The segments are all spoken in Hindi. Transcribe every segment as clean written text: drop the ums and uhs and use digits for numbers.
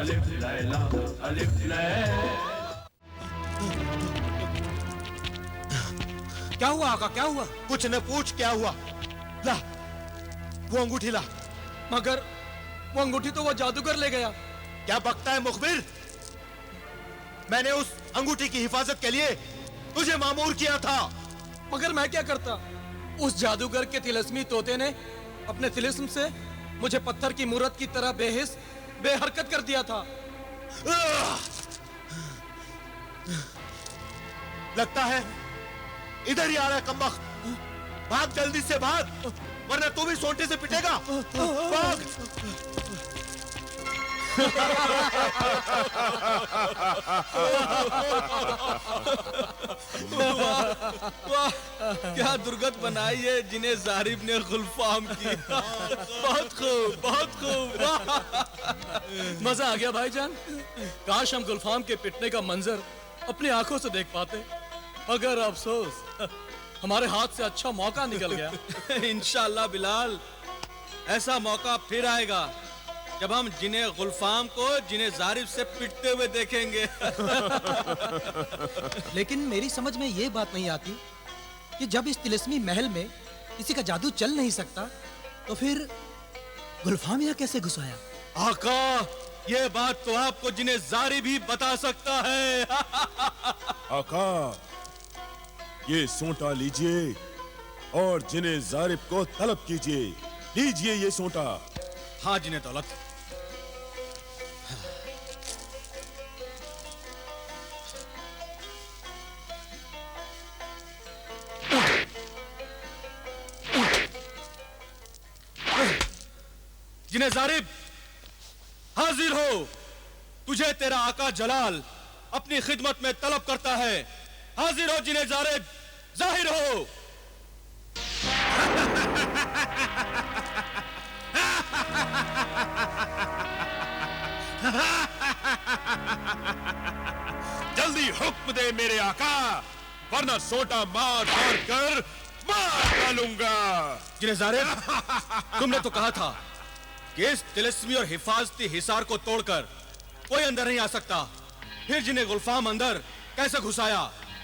अलिफ लैला अलिफ लैला। क्या हुआ आका, क्या हुआ? कुछ न पूछ क्या हुआ। ला वो अंगूठी ला। मगर वो अंगूठी तो वो जादूगर ले गया। क्या बकता है मुखबिर? मैंने उस अंगूठी की हिफाजत के लिए तुझे मामूर किया था। मगर मैं क्या करता? उस जादूगर के तिलिस्मी तोते ने अपने तिलिस्म से मुझे पत्थर की मूरत की तरह बेहिस बेहरकत कर दिया था। लगता है इधर ही आ रहा है कमबख्त। भाग जल्दी से भाग, वरना तू भी सोंटे से पिटेगा। भाग। वाह, क्या दुर्गत बनाई है जिन्हें जारिब ने गुलफाम की। बहुत खूब, बहुत खूब। वाह, मजा आ गया भाईजान। काश हम गुलफाम के पिटने का मंजर अपनी आंखों से देख पाते, मगर अफसोस हमारे हाथ से अच्छा मौका निकल गया। इंशाअल्लाह बिलाल, ऐसा मौका फिर आएगा जब हम जिन्हें गुलफाम को जिन्हें जारिब से पिटते हुए देखेंगे। लेकिन मेरी समझ में ये बात नहीं आती कि जब इस तिलिस्मी महल में किसी का जादू चल नहीं सकता, तो फिर गुलफाम यहाँ कैसे घुस आया? आका, ये बात तो आपको जिन्हें जारिब ही बता सकता है। आका, ये सोंटा लीजिए और जिन्हें जारिब को तलब कीजिए। लीजिए ये सोंटा। हाँ जिन्हें दौलत। जिन्हें जारिब, हाजिर हो। तुझे तेरा आका जलाल अपनी खिदमत में तलब करता है। हाजिर हो जिन्हें जारिब, जाहिर हो। जल्दी हुक्म दे मेरे आका, वरना सोंटा मार मार कर मार डालूंगा। जिन्हें जारिब, तुमने तो कहा था कि इस तिलिस्मी और हिफाजती हिसार को तोड़कर कोई अंदर नहीं आ सकता। फिर जिन्हें गुलफाम अंदर कैसे घुसाया?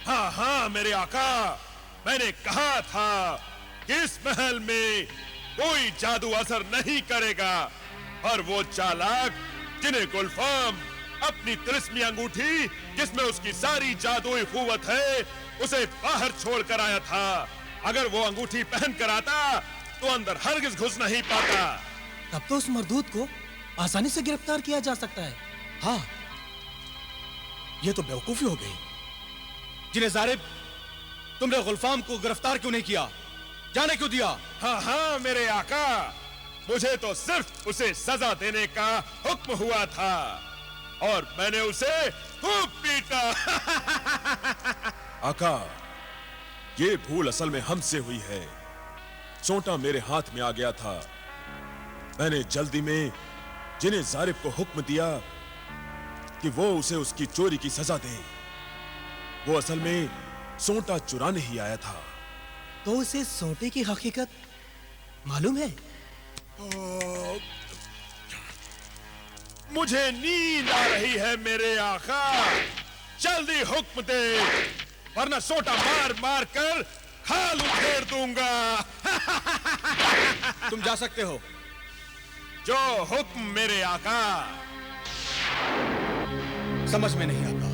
हाँ हाँ मेरे आका, मैंने कहा था कि इस महल में कोई जादू असर नहीं करेगा। और वो चालाक जिन्हें गुलफाम अपनी तिलिस्मी अंगूठी, जिसमें उसकी सारी जादुई कुव्वत है, उसे बाहर छोड़ कर आया था। अगर वो अंगूठी पहन कर आता तो अंदर हरगिज घुस नहीं पाता। तब तो उस मरदूद को आसानी से गिरफ्तार किया जा सकता है। हाँ, ये तो बेवकूफी हो गई। जिन्हें जारिब, तुमने गुलफाम को गिरफ्तार क्यों नहीं किया? जाने क्यों दिया? हाँ हाँ मेरे आका, मुझे तो सिर्फ उसे सजा देने का हुक्म हुआ था और मैंने उसे खूब पीटा। आका, ये भूल असल में हमसे हुई है। सोंटा मेरे हाथ में आ गया था। मैंने जल्दी में जिन्हें जारिब को हुक्म दिया कि वो उसे उसकी चोरी की सजा दे। वो असल में सोंटा चुराने ही आया था। तो उसे सोंटे की हकीकत मालूम है? मुझे नींद आ रही है मेरे आका, जल्दी हुक्म दे, वरना सोंटा मार मार कर खाल उधेड़ दूंगा। तुम जा सकते हो। जो हुक्म मेरे आका। समझ में नहीं आता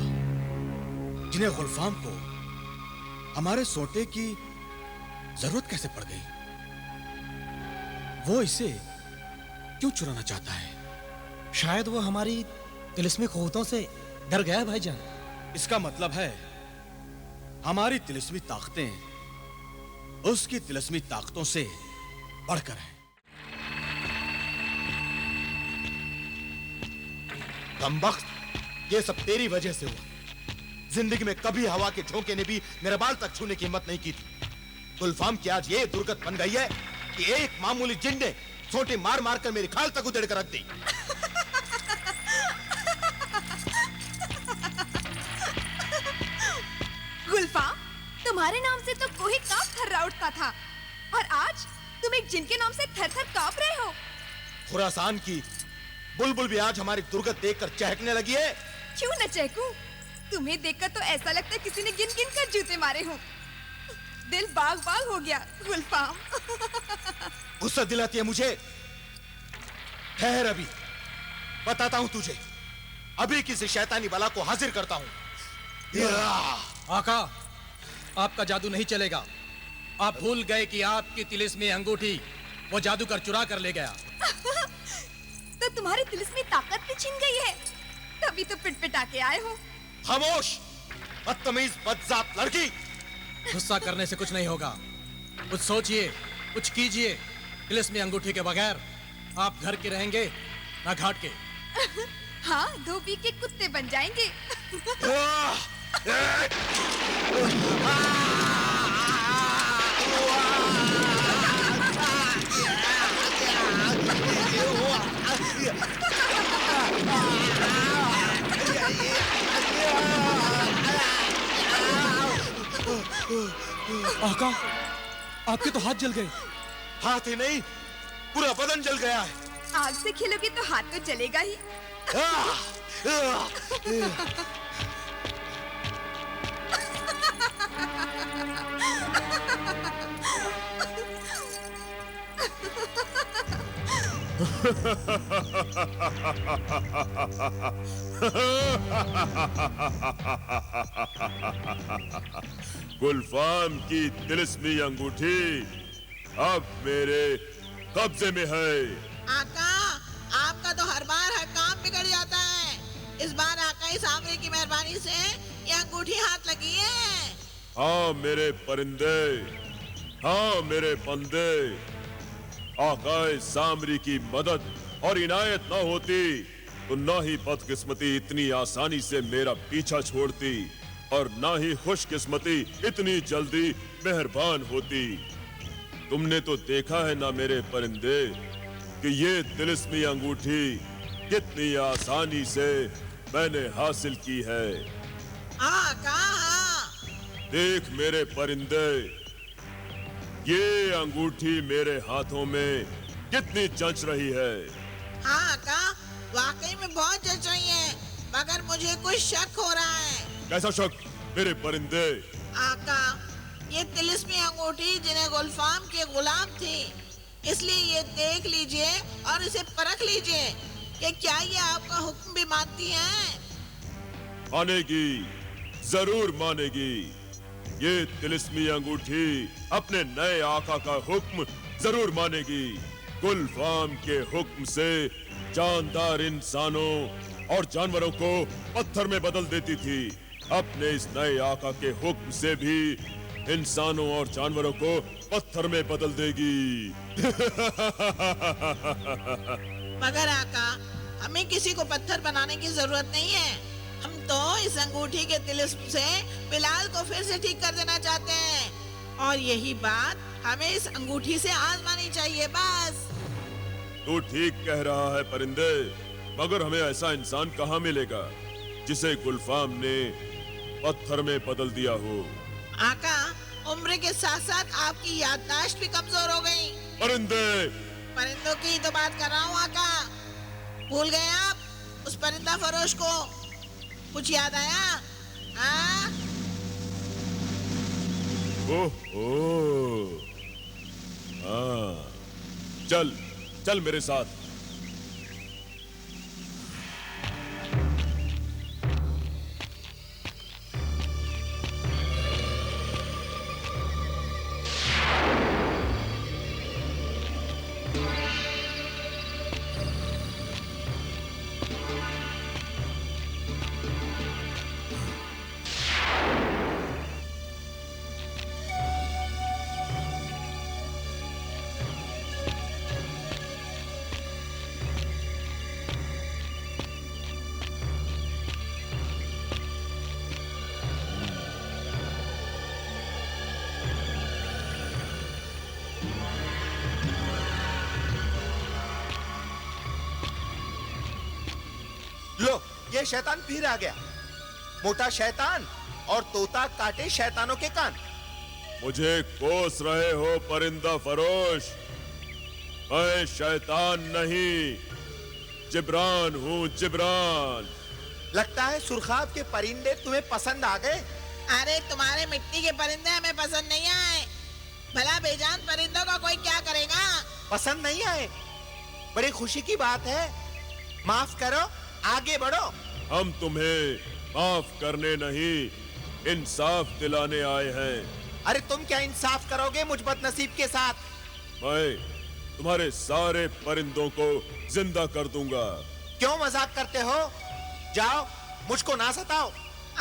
जिन्हें गुलफाम को हमारे सोंटे की जरूरत कैसे पड़ गई। वो इसे क्यों चुराना चाहता है? शायद वो हमारी तिलिस्मी कुव्वतों से डर गया है भाईजान। इसका मतलब है हमारी तिलिस्मी ताकतें उसकी तिलिस्मी ताकतों से बढ़कर हैं। कमबख्त, ये सब तेरी वजह से हुआ। जिंदगी में कभी हवा के झोंके ने भी मेरे बाल तक छूने की हिम्मत नहीं की थी। गुलफाम की आज ये दुर्गत बन गई है कि एक मामूली जिन ने छोटे मार मार कर मेरी खाल तक उधेड़ कर रख दी। गुलफाम, तुम्हारे नाम से तो कोई कांप थर्रा उठता था और आज तुम एक जिन के नाम से थर थर कांप रहे हो। खुरासान की बुलबुल भी आज हमारी दुर्गत देखकर चहकने लगी है। क्यों न चहकूं? तुम्हें देखकर तो ऐसा लगता है किसी ने गिन गिन कर जूते मारे हों। दिल बाग बाग हो गया गुलफाम। गुस्सा दिलाती है मुझे। ठहर, अभी बताता हूं तुझे। अभी किसी शैतानी बला को हाजिर करता हूं। आका, आपका जादू नहीं चलेगा। आप भूल गए कि आपकी तिलिस्मी अंगूठी वो जादूगर चुरा कर ले गया। तो तुम्हारी तिलिस्मी ताकत भी छिन गई है, तभी तो पिटपिटा के आए हो। खामोश, बदतमीज बदजात लड़की। गुस्सा करने से कुछ नहीं होगा। कुछ सोचिए, कुछ कीजिए। तिलिस्मी अंगूठी के बगैर आप घर के रहेंगे ना घाट के। हाँ, धोबी के कुत्ते बन जाएंगे। आका, आपके तो हाथ जल गए। हाथ ही नहीं, पूरा बदन जल गया है। आग से खेलोगे तो हाथ तो जलेगा ही। गुलफाम की तिलिस्मी अंगूठी अब मेरे कब्जे में है। आका, आपका तो हर बार हर काम बिगड़ जाता है। इस बार आका इस आमरे की मेहरबानी से ये अंगूठी हाथ लगी है। हाँ मेरे परिंदे, हाँ मेरे बंदे, आकाए सामरी की मदद और इनायत न होती तो ना ही बदकिस्मती इतनी आसानी से मेरा पीछा छोड़ती और ना ही खुशकिस्मती इतनी जल्दी मेहरबान होती। तुमने तो देखा है ना मेरे परिंदे कि ये तिलिस्मी अंगूठी कितनी आसानी से मैंने हासिल की है। आका, देख मेरे परिंदे, ये अंगूठी मेरे हाथों में कितनी जच रही है। हाँ आका, वाकई में बहुत जच रही है, मगर मुझे कुछ शक हो रहा है। कैसा शक मेरे परिंदे? आका, ये तिलिस्मी अंगूठी जिन्हें गुलफाम के गुलाम थी, इसलिए ये देख लीजिए और इसे परख लीजिए कि क्या ये आपका हुक्म भी मानती है। मानेगी, जरूर मानेगी। ये तिलिस्मी अंगूठी अपने नए आका का हुक्म जरूर मानेगी। गुलफाम के हुक्म से जानदार इंसानों और जानवरों को पत्थर में बदल देती थी। अपने इस नए आका के हुक्म से भी इंसानों और जानवरों को पत्थर में बदल देगी। मगर आका, हमें किसी को पत्थर बनाने की जरूरत नहीं है। हम तो इस अंगूठी के तिलिस्म से बिलाल को फिर से ठीक कर देना चाहते हैं, और यही बात हमें इस अंगूठी से आजमानी चाहिए बस। तू ठीक कह रहा है परिंदे, मगर हमें ऐसा इंसान कहाँ मिलेगा जिसे गुलफाम ने पत्थर में बदल दिया हो। आका, उम्र के साथ साथ आपकी याददाश्त भी कमजोर हो गई। परिंदे, परिंदों की तो बात कर रहा हूँ आका। भूल गए आप उस परिंदा फरोश को? कुछ याद आया? हाँ? ओह, हाँ, चल चल मेरे साथ। लो, ये शैतान फिर आ गया। मोटा शैतान और तोता काटे शैतानों के कान। मुझे कोस रहे हो परिंदा फरोश? मैं शैतान नहीं, जिब्रान हूँ, जिब्रान। लगता है सुरखाब के परिंदे तुम्हें पसंद आ गए। अरे तुम्हारे मिट्टी के परिंदे हमें पसंद नहीं आए। भला बेजान परिंदों का कोई क्या करेगा? पसंद नहीं आए? बड़ी खुशी की बात है। माफ करो, आगे बढ़ो। हम तुम्हें माफ करने नहीं, इंसाफ दिलाने आए हैं। अरे तुम क्या इंसाफ करोगे मुझ बदनसीब के साथ? मैं तुम्हारे सारे परिंदों को जिंदा कर दूंगा। क्यों मजाक करते हो? जाओ, मुझको ना सताओ।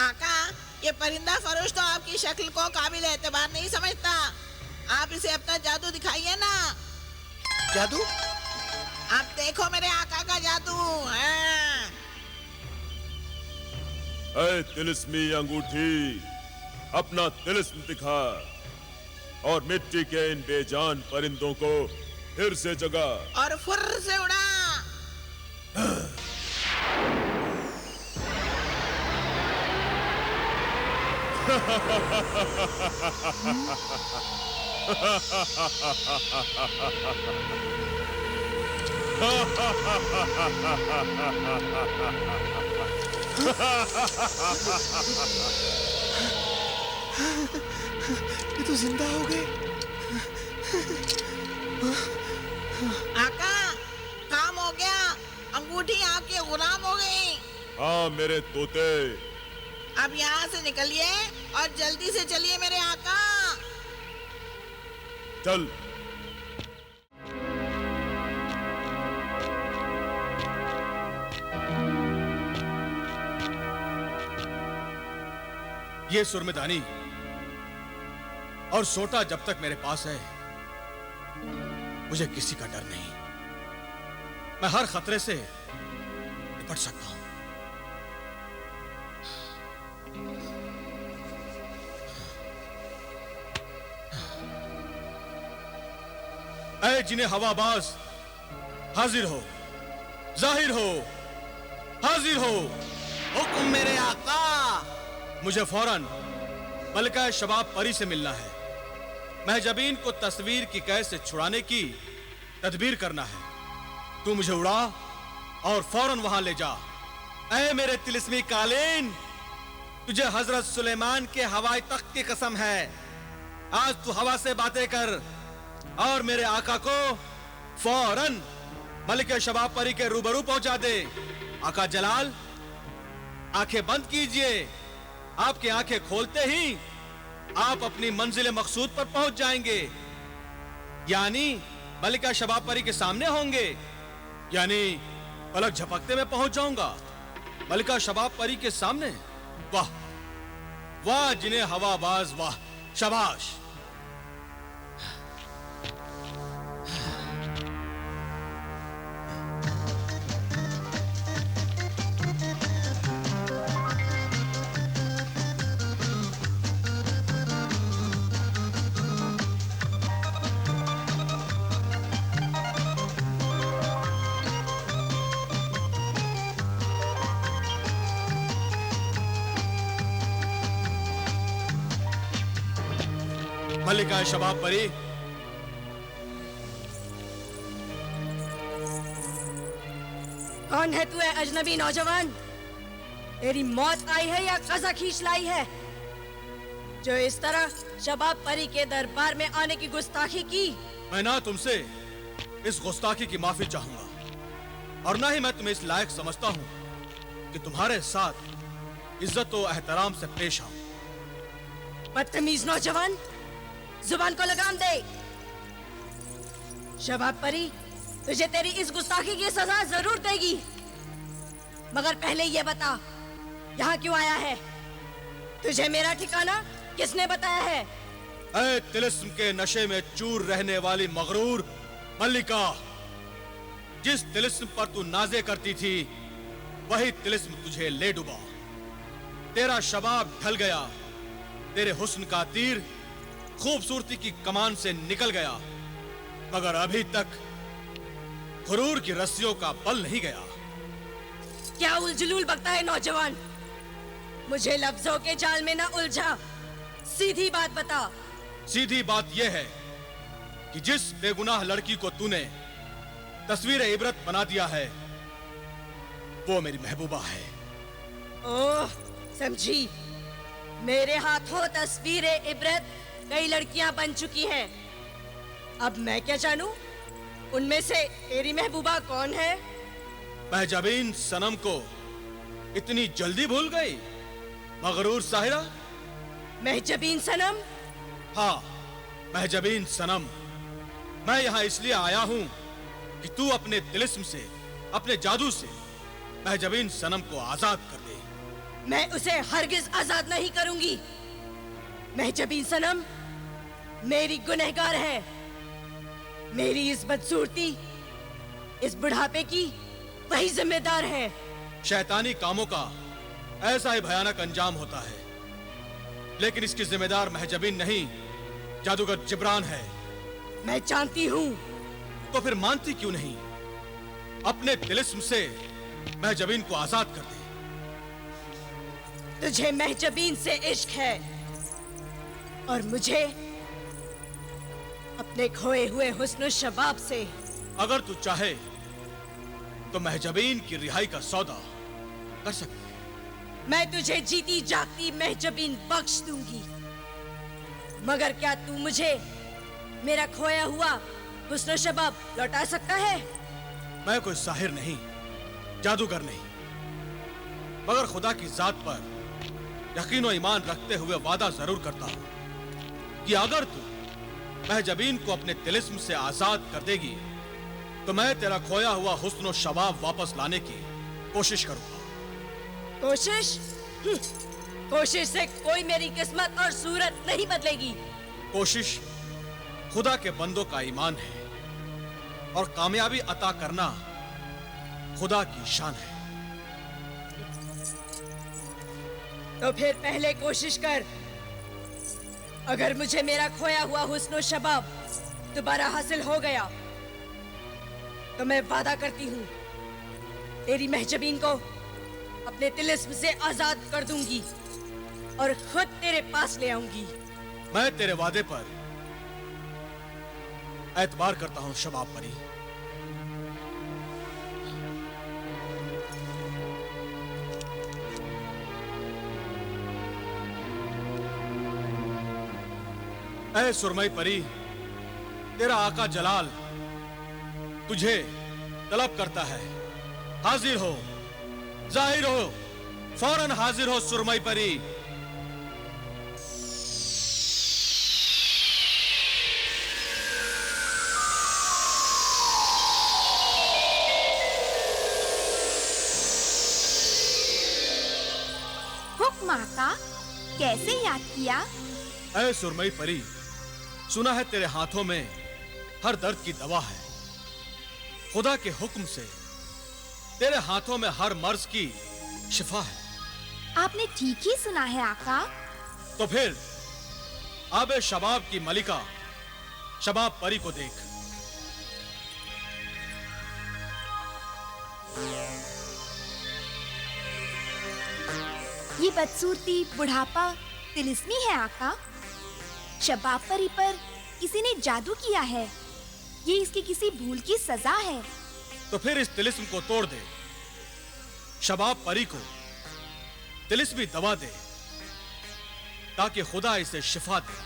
आका, ये परिंदा फरोश तो आपकी शक्ल को काबिल एतबार नहीं समझता। आप इसे अपना जादू दिखाइए ना। जादू? आप देखो मेरे आका का जादू। हाँ। ऐ तिलिस्मी अंगूठी, अपना तिलिस्म दिखा और मिट्टी के इन बेजान परिंदों को फिर से जगा और फुर्र से उड़ा। ये तो जिंदा हो गए। आका, काम हो गया। अंगूठी आपके गुलाम हो गई। हाँ मेरे तोते। अब यहाँ से निकलिए और जल्दी से चलिए मेरे आका। चल। ये सुरमदानी और सोटा जब तक मेरे पास है, मुझे किसी का डर नहीं। मैं हर खतरे से निपट सकता हूं। ऐ जिन्हें हवाबाज, हाजिर हो, जाहिर हो, हाजिर हो। हुक्म मेरे आका। मुझे फौरन मलिका शबाब परी से मिलना है। महजबीन को तस्वीर की कैद से छुड़ाने की तदबीर करना है। तू मुझे उड़ा और फौरन वहां ले जा। ऐ मेरे तिलिस्मी कालीन, तुझे हजरत सुलेमान के हवाई तख्त की कसम है, आज तू हवा से बातें कर और मेरे आका को फौरन मलिका शबाब परी के रूबरू पहुंचा दे। आका जलाल, आंखें बंद कीजिए। आपकी आंखें खोलते ही आप अपनी मंजिल मकसूद पर पहुंच जाएंगे, यानी मलिका शबाब परी के सामने होंगे। यानी पलक झपकते में पहुंच जाऊंगा मलिका शबाब परी के सामने। वाह वाह जिन्हें हवाबाज, वाह शाबाश। मलिका शबाब परी, कौन है तू है अजनबी नौजवान? तेरी मौत आई है या कज़ा खींच लाई है, जो इस तरह शबाब परी के दरबार में आने की गुस्ताखी की? मैं ना तुमसे इस गुस्ताखी की माफी चाहूंगा और ना ही मैं तुम्हें इस लायक समझता हूं कि तुम्हारे साथ इज्जत और एहतराम से पेश आऊं। बदतमीज नौजवान, जुबान को लगाम दे। शबाब परी तुझे तेरी इस गुस्ताखी की सजा जरूर देगी, मगर पहले ये बता यहाँ क्यों आया है? तुझे मेरा ठिकाना किसने बताया है? ऐ तिलिस्म के नशे में चूर रहने वाली मगरूर मल्लिका, जिस तिलिस्म पर तू नाजे करती थी वही तिलिस्म तुझे ले डुबा। तेरा शबाब ढल गया, तेरे हुस्न का तीर खूबसूरती की कमान से निकल गया, मगर अभी तक गुरूर की रस्सियों का बल नहीं गया। क्या उलझुल बकता है नौजवान? मुझे लफ्जों के जाल में ना उलझा, सीधी बात बता। सीधी बात यह है कि जिस बेगुनाह लड़की को तूने तस्वीर इबरत बना दिया है, वो मेरी महबूबा है। ओह, समझी। मेरे हाथों तस्वीरें इबरत कई लड़कियां बन चुकी हैं। अब मैं क्या जानूं उनमें से तेरी महबूबा कौन है? महजबीन सनम को इतनी जल्दी भूल गई? मगरूर साहिरा। महजबीन सनम? हाँ, महजबीन सनम। मैं यहाँ इसलिए आया हूँ कि तू अपने तिलिस्म से, अपने जादू से महजबीन सनम को आजाद कर दे। मैं उसे हरगिज आजाद नहीं करूंगी। महजबीन सनम मेरी गुनहगार है। मेरी इस बदसूरती, इस बुढ़ापे की वही जिम्मेदार है। शैतानी कामों का ऐसा ही भयानक अंजाम होता है, लेकिन इसकी जिम्मेदार महजबीन नहीं, जादूगर जिब्रान है। मैं जानती हूँ। तो फिर मानती क्यों नहीं? अपने तिलिस्म से महजबीन को आजाद कर दे। तुझे महजबीन से इश्क है और मुझे अपने खोए हुए हुस्न शबाब से। अगर तू चाहे तो महजबीन की रिहाई का सौदा कर सकती है। मैं तुझे जीती जागती महजबीन बख्श दूंगी, मगर क्या तू मुझे मेरा खोया हुआ हुस्न शबाब लौटा सकता है? मैं कोई साहिर नहीं, जादूगर नहीं, मगर खुदा की जात पर यकीन और ईमान रखते हुए वादा जरूर करता हूं कि अगर तू महजबीन को अपने तिलिस्म से आजाद कर देगी तो मैं तेरा खोया हुआ हुस्न और शबाब वापस लाने की कोशिश करूंगा। कोशिश? कोशिश से कोई मेरी किस्मत और सूरत नहीं बदलेगी। कोशिश खुदा के बंदों का ईमान है और कामयाबी अता करना खुदा की शान है। तो फिर पहले कोशिश कर। अगर मुझे मेरा खोया हुआ हुस्न और शबाब दोबारा हासिल हो गया तो मैं वादा करती हूँ तेरी महजबीन को अपने तिलिस्म से आजाद कर दूंगी और खुद तेरे पास ले आऊंगी। मैं तेरे वादे पर एतबार करता हूँ शबाब परी। ऐ सुरमई परी, तेरा आका जलाल तुझे तलब करता है। हाजिर हो, जाहिर हो, फौरन हाजिर हो सुरमई परी। हुक्म आका, कैसे याद किया? ऐ सुरमई परी, सुना है तेरे हाथों में हर दर्द की दवा है। खुदा के हुक्म से तेरे हाथों में हर मर्ज की शिफा है। आपने ठीक ही सुना है आका। तो फिर आबे शबाब की मलिका शबाब परी को देख। ये बदसूरती, बुढ़ापा तिलिस्मी है आका। शबाब परी पर किसी ने जादू किया है। ये इसकी किसी भूल की सजा है। तो फिर इस तिलिस्म को तोड़ दे, शबाब परी को तिलिस्मी दवा दे ताकि खुदा इसे शिफा दे।